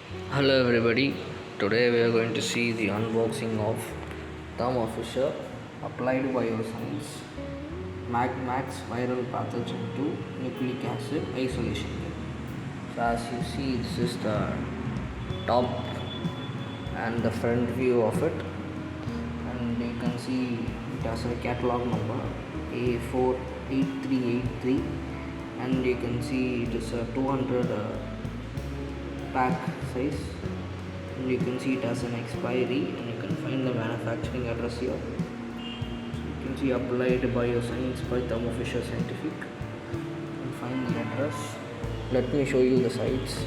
Hello everybody. Today we are going to see the unboxing of Thermo Applied Bioscience MagMAX Viral Pathogen II Nucleic Acid Isolation Kit. So as you see, this is the top and the front view of it, and you can see it has a catalog number A48383, and you can see it is a 200 pack size, and you can see it has an expiry, and you can find the manufacturing address here. So you can see Applied Bioscience by Thermo Fisher Scientific. You can find the address. Let me show you the sites.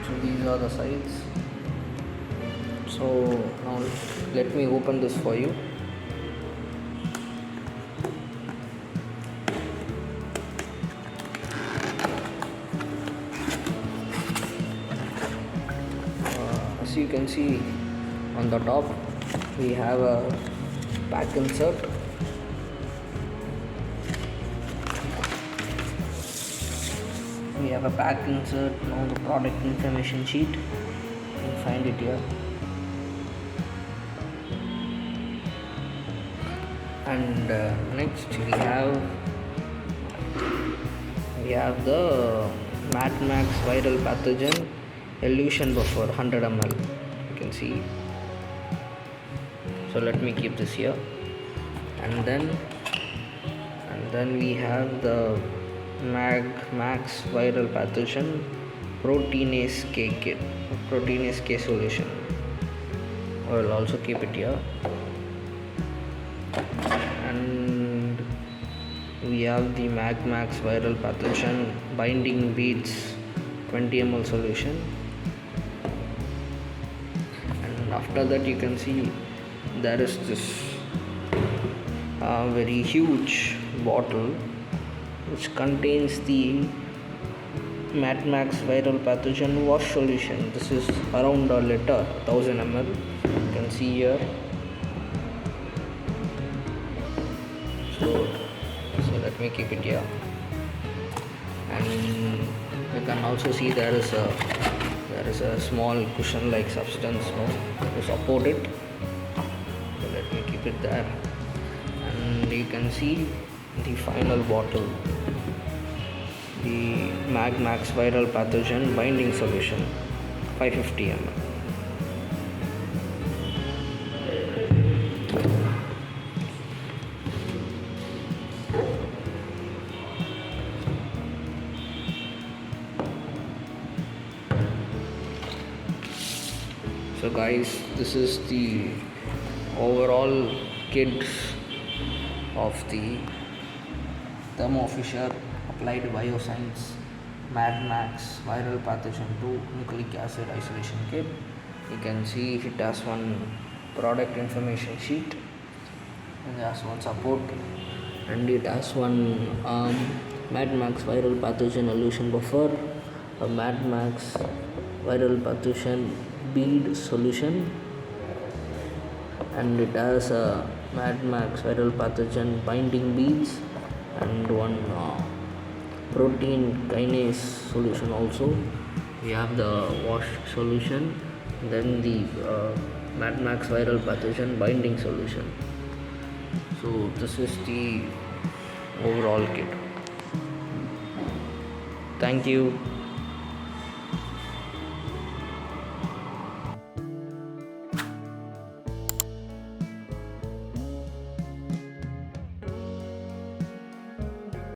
So these are the sites. So now let me open this for you. As you can see, on the top we have a pack insert. We have a pack insert, now the product information sheet. You can find it here. And next we have the MagMAX Viral Pathogen Elution Buffer 100 ml. You can see. So let me keep this here. And then we have the MagMAX Viral Pathogen Proteinase K Kit, Proteinase K solution. I will also keep it here. And we have the MagMAX Viral Pathogen Binding Beads 20 ml solution. And after that, you can see there is this very huge bottle which contains the MagMAX Viral Pathogen wash solution. This is around a liter, 1000 ml. You can see here. So let me keep it here. And you can also see there is a small cushion like substance to support it. So let me keep it there. And you can see the final bottle, the MagMAX Viral Pathogen Binding Solution 550 ml. So guys, this is the overall kit of the Thermo Fisher Applied Bioscience MagMAX Viral Pathogen II Nucleic Acid Isolation Kit. You can see it has one product information sheet, and it has one support, and it has one MagMAX Viral Pathogen Elution Buffer, a MagMAX Viral Pathogen bead solution, and it has a MagMAX Viral Pathogen binding beads, and one protein kinase solution also. We have the wash solution, then the MagMAX Viral Pathogen binding solution. So this is the overall kit. Thank you.